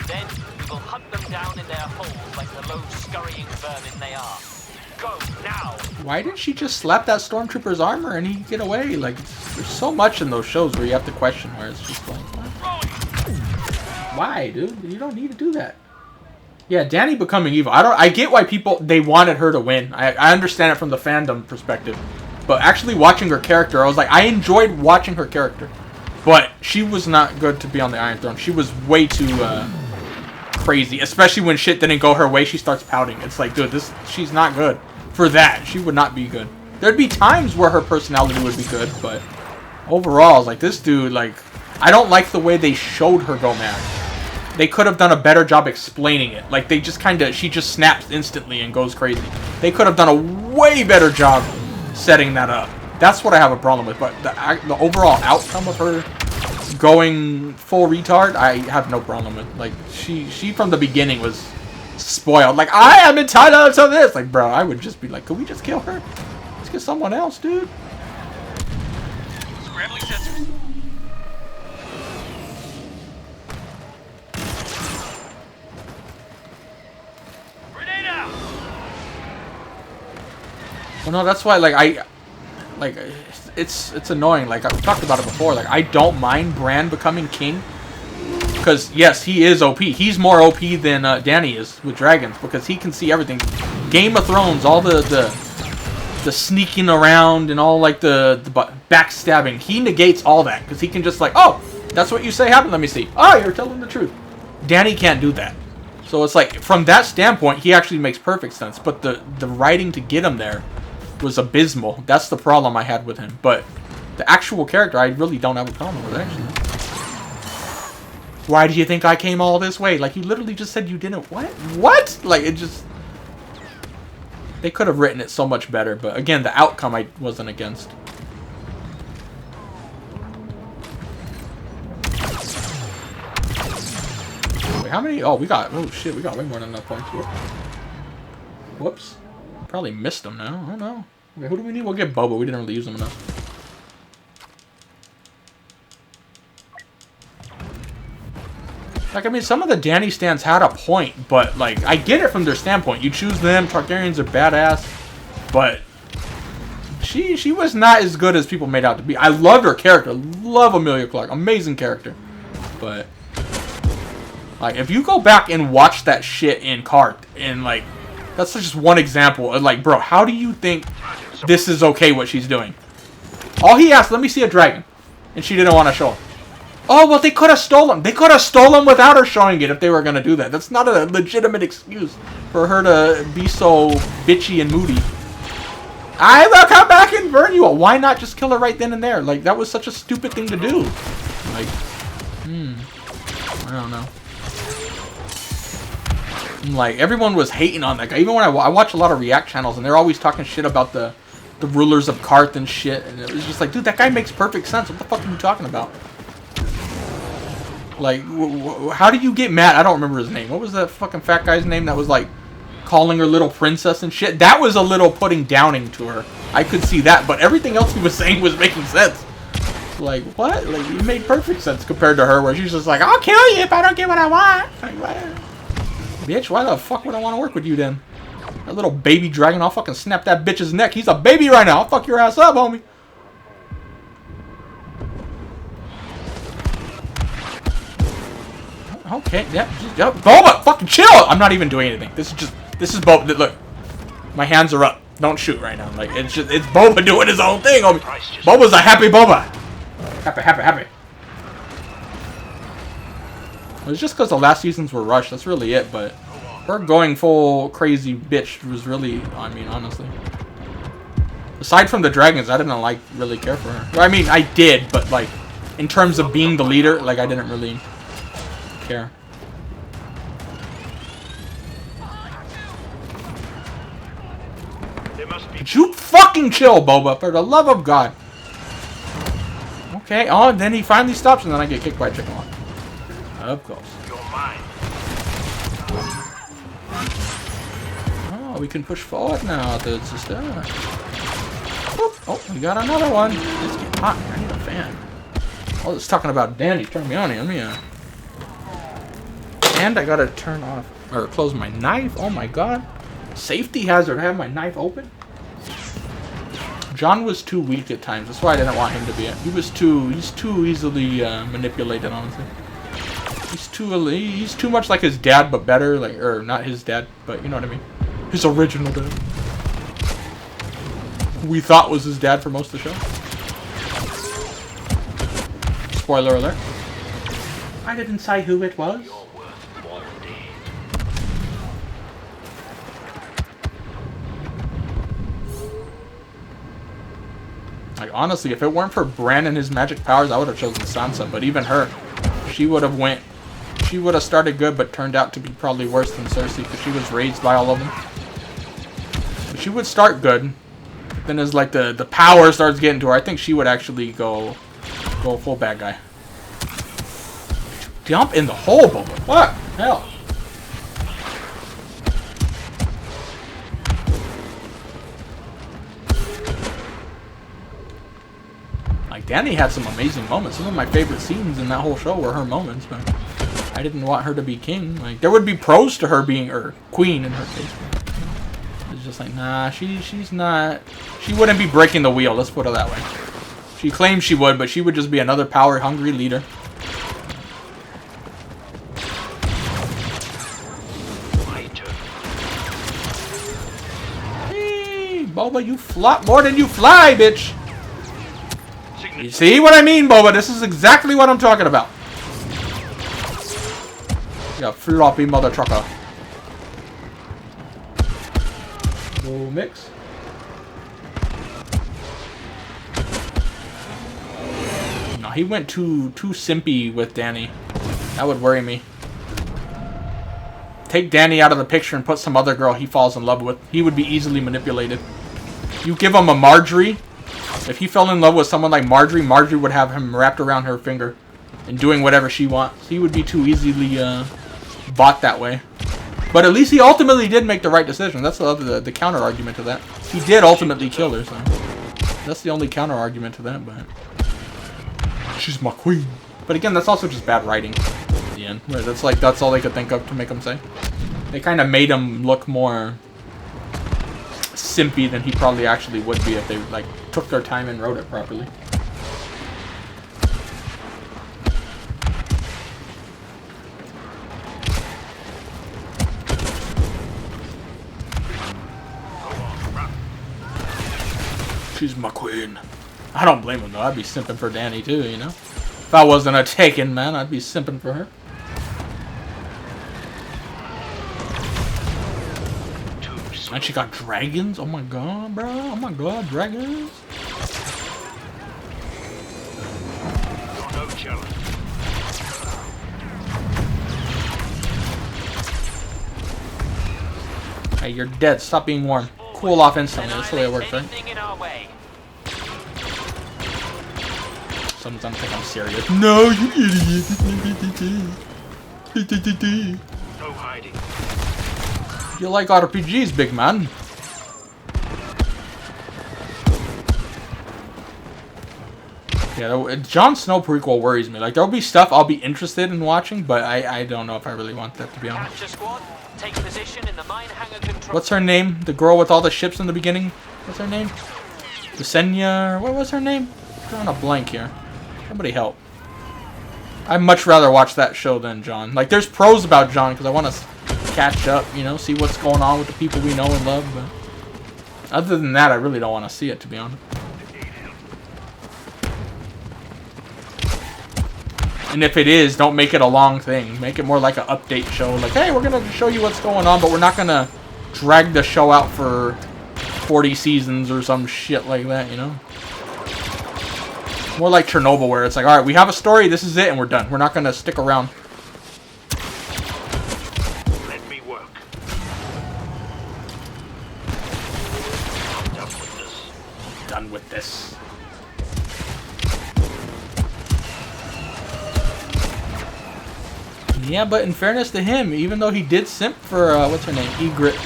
Then we will hunt them down in their holes like the low scurrying vermin they are. Go now! Why didn't she just slap that stormtrooper's armor and he get away? Like, there's so much in those shows where you have to question where it's just like, why, dude? You don't need to do that. Yeah, Dany becoming evil. I get why they wanted her to win. I understand it from the fandom perspective. But actually watching her character, I was like, I enjoyed watching her character. But she was not good to be on the Iron Throne. She was way too crazy. Especially when shit didn't go her way, she starts pouting. It's like, dude, she's not good. For that, she would not be good. There'd be times where her personality would be good, but overall, like, this dude, like, I don't like the way they showed her go mad. They could have done a better job explaining it. Like, they just she just snaps instantly and goes crazy. They could have done a way better job setting that up. That's what I have a problem with. But the overall outcome of her going full retard, I have no problem with. Like, she from the beginning was spoiled. Like, I am entitled to this. Like, bro, I would just be like, could we just kill her? Let's get someone else, dude. Scrambling sensors. Grenade out! Well, no, that's why, like, it's annoying. Like, I've talked about it before. Like, I don't mind Bran becoming king. Because, yes, he is OP. He's more OP than Dany is with dragons. Because he can see everything. Game of Thrones, all the sneaking around and all, like, the backstabbing. He negates all that. Because he can just, like, oh, that's what you say happened. Let me see. Oh, you're telling the truth. Dany can't do that. So it's like, from that standpoint, he actually makes perfect sense. But the writing to get him there was abysmal. That's the problem I had with him. But the actual character, I really don't have a problem with, actually. Why do you think I came all this way? Like, you literally just said you didn't. What? What? Like, it just... They could have written it so much better. But again, the outcome I wasn't against. Wait, how many? Oh, we got... Oh, shit. We got way more than enough points here. Whoops. Probably missed them now. I don't know. Okay, who do we need? We'll get Boba. We didn't really use them enough. Like, I mean, some of the Dany stands had a point, but, like, I get it from their standpoint. You choose them, Targaryens are badass, but she was not as good as people made out to be. I loved her character. Love Emilia Clarke. Amazing character. But, like, if you go back and watch that shit in Karth, and, like, that's just one example of, like, bro, how do you think this is okay what she's doing? All he asked, let me see a dragon. And she didn't want to show him. Oh, well, they could have stolen. They could have stolen without her showing it if they were going to do that. That's not a legitimate excuse for her to be so bitchy and moody. I will come back and burn you all. Why not just kill her right then and there? Like, that was such a stupid thing to do. Like, I don't know. Like, everyone was hating on that guy. Even when I watch a lot of React channels, and they're always talking shit about the rulers of Karth and shit. And it was just like, dude, that guy makes perfect sense. What the fuck are you talking about? Like, how do you get mad? I don't remember his name. What was that fucking fat guy's name that was, like, calling her little princess and shit? That was a little putting downing to her. I could see that, but everything else he was saying was making sense. Like, what? Like, it made perfect sense compared to her, where she's just like, I'll kill you if I don't get what I want. Like, what? Bitch, why the fuck would I want to work with you then? That little baby dragon, I'll fucking snap that bitch's neck. He's a baby right now. I'll fuck your ass up, homie. Okay, yeah, Boba, fucking chill! I'm not even doing anything. This is Boba. Look, my hands are up. Don't shoot right now. Like, it's Boba doing his own thing, homie. Boba's a happy Boba. Happy. It was just because the last seasons were rushed. That's really it. But her going full crazy bitch was really, I mean, honestly. Aside from the dragons, I didn't really care for her. I mean, I did, but like, in terms of being the leader, like, I didn't really care. Could you fucking chill, Boba, for the love of God? Okay, oh, and then he finally stops, and then I get kicked by a chicken walk. Of course. Oh, we can push forward now. Oh, we got another one. It's getting hot. I need a fan. Oh, it's talking about Dany. Turn me on here. Let me And I gotta turn off or close my knife. Oh my god. Safety hazard. I have my knife open. Jon was too weak at times. That's why I didn't want him to be it. He's too easily manipulated, honestly. He's too much like his dad, but better. Like, or not his dad, but you know what I mean. His original dad. Who we thought was his dad for most of the show. Spoiler alert. I didn't say who it was. Like, honestly, if it weren't for Bran and his magic powers, I would have chosen Sansa. But even her, she would have started good, but turned out to be probably worse than Cersei because she was raised by all of them. But she would start good. Then as like the power starts getting to her, I think she would actually go full bad guy. Jump in the hole, Boba. What? Hell. Like, Dany had some amazing moments. Some of my favorite scenes in that whole show were her moments, but I didn't want her to be king. Like, there would be pros to her being, or queen in her case. It's just like, nah, she's not. She wouldn't be breaking the wheel, let's put it that way. She claims she would, but she would just be another power-hungry leader. Hey, Boba, you flop more than you fly, bitch! You see what I mean, Boba? This is exactly what I'm talking about. You floppy mother trucker. Little mix. No, he went too simpy with Dany. That would worry me. Take Dany out of the picture and put some other girl he falls in love with. He would be easily manipulated. You give him a Marjorie. If he fell in love with someone like Marjorie, Marjorie would have him wrapped around her finger and doing whatever she wants. He would be too easily bought that way. But at least he ultimately did make the right decision. That's the counter argument to that. He did ultimately kill her, so that's the only counter argument to that. But she's my queen. But again, that's also just bad writing at the end. Where that's all they could think of to make him say. They kind of made him look more simpy than he probably actually would be if they like took their time and wrote it properly. She's my queen. I don't blame him though. I'd be simping for Dany too, you know. If I wasn't a taken man, I'd be simping for her. And she got dragons? Oh my god, bro. Oh my god, dragons. Hey, you're dead. Stop being warm. Cool off instantly. That's the way it works, right? Sometimes I think I'm serious. No, you idiot. No hiding. You like RPGs, big man. Yeah, Jon Snow prequel worries me. Like, there'll be stuff I'll be interested in watching, but I don't know if I really want that, to be honest. What's her name? The girl with all the ships in the beginning? What's her name? Visenya? What was her name? I'm drawing a blank here. Somebody help. I'd much rather watch that show than Jon. Like, there's pros about Jon, because I want to catch up, you know, see what's going on with the people we know and love, but other than that, I really don't want to see it, to be honest. And if it is, don't make it a long thing. Make it more like an update show. Like, hey, we're going to show you what's going on, but we're not going to drag the show out for 40 seasons or some shit like that, you know? More like Chernobyl, where it's like, alright, we have a story, this is it, and we're done. We're not going to stick around. Let me work. Done with this. Done with this. Yeah, but in fairness to him, even though he did simp for, what's her name, Ygritte,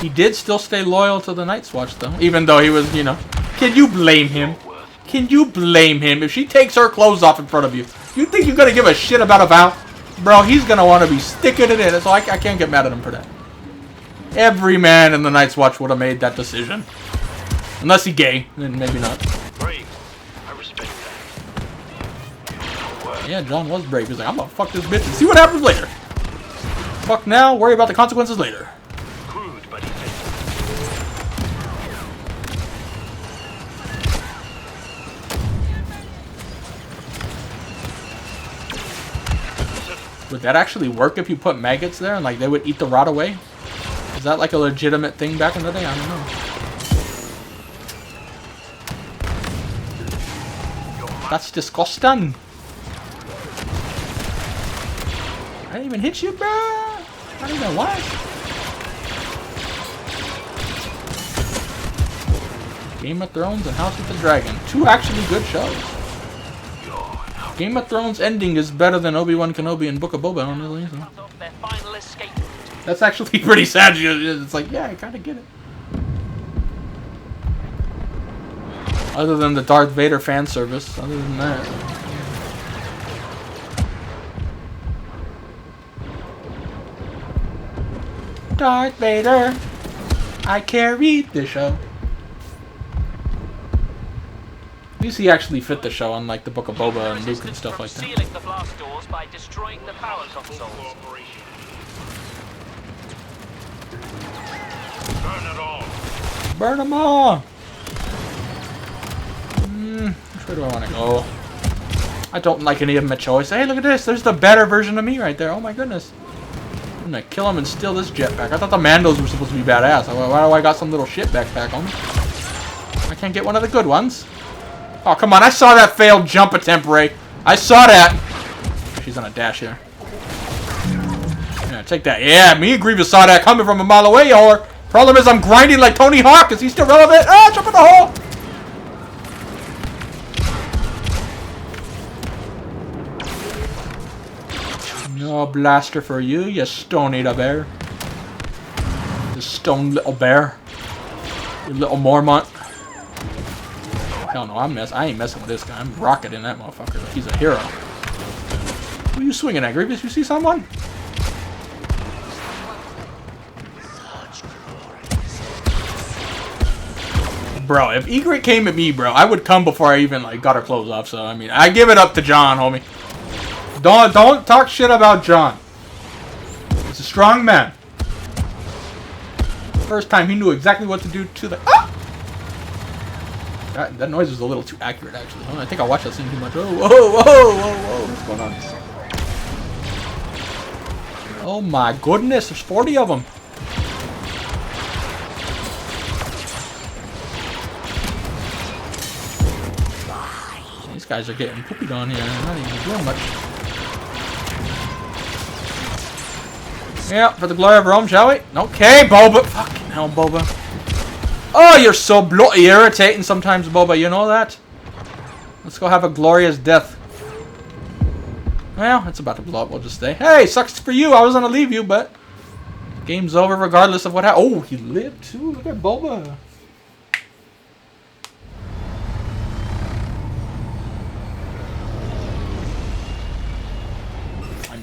he did still stay loyal to the Night's Watch, though. Even though he was, you know, can you blame him? Can you blame him? If she takes her clothes off in front of you, you think you're going to give a shit about a vow? Bro, he's gonna want to be sticking it in, so I can't get mad at him for that. Every man in the Night's Watch would have made that decision. Unless he gay, then maybe not. Brave. I respect that. Yeah, Jon was brave. He's like, I'm gonna fuck this bitch and see what happens later. Fuck now, worry about the consequences later. Crude, but effective. Would that actually work if you put maggots there and like they would eat the rot away? Is that like a legitimate thing back in the day? I don't know. That's disgusting. I didn't even hit you, bro. Not even what? Game of Thrones and House of the Dragon. Two actually good shows. Game of Thrones ending is better than Obi-Wan Kenobi and Book of Boba, honestly. So. Their final escape. That's actually pretty sad. It's like, yeah, I kind of get it. Other than the Darth Vader fan service, other than that. Darth Vader, I carried the show. At least he actually fit the show, unlike the Book of Boba and Luke and stuff like that. Sealing the blast doors by destroying the power consoles. Burn it all. Burn them all! Which way do I want to go? I don't like any of them a choice. Hey, look at this. There's the better version of me right there. Oh my goodness. I'm gonna kill him and steal this jetpack. I thought the Mandos were supposed to be badass. Why do I got some little shit backpack on me? I can't get one of the good ones. Oh, come on. I saw that failed jump attempt, Ray. I saw that. She's on a dash here. Yeah, take that. Yeah, me and Grievous saw that coming from a mile away, you whore. Problem is I'm grinding like Tony Hawk. Is he still relevant? Ah, jump in the hole. No blaster for you, you stone-eater bear. You stone little bear. You little Mormont. Oh, hell no, I ain't messing with this guy. I'm rocketing that motherfucker like he's a hero. Who are you swinging at, Grievous? You see someone? Bro, if Egret came at me, bro, I would come before I even like got her clothes off. So I mean, I give it up to Jon, homie. Don't talk shit about Jon. He's a strong man. First time he knew exactly what to do to the. Ah! That noise was a little too accurate, actually. I think I watched that scene too much. Oh, whoa, whoa, whoa, whoa! What's going on? Oh my goodness! There's 40 of them. These guys are getting poopied on here. They're not even doing much. Yeah, for the glory of Rome, shall we? Okay, Boba. Fucking hell, Boba. Oh, you're so bloody irritating sometimes, Boba. You know that? Let's go have a glorious death. Well, it's about to blow up. We'll just stay. Hey, sucks for you. I was gonna leave you, but game's over regardless of what happened. Oh, he lived too. Look at Boba.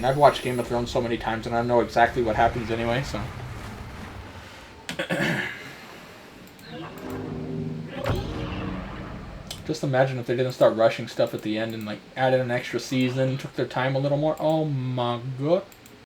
I've watched Game of Thrones so many times and I know exactly what happens anyway, so. Just imagine if they didn't start rushing stuff at the end and like added an extra season, took their time a little more. Oh my god.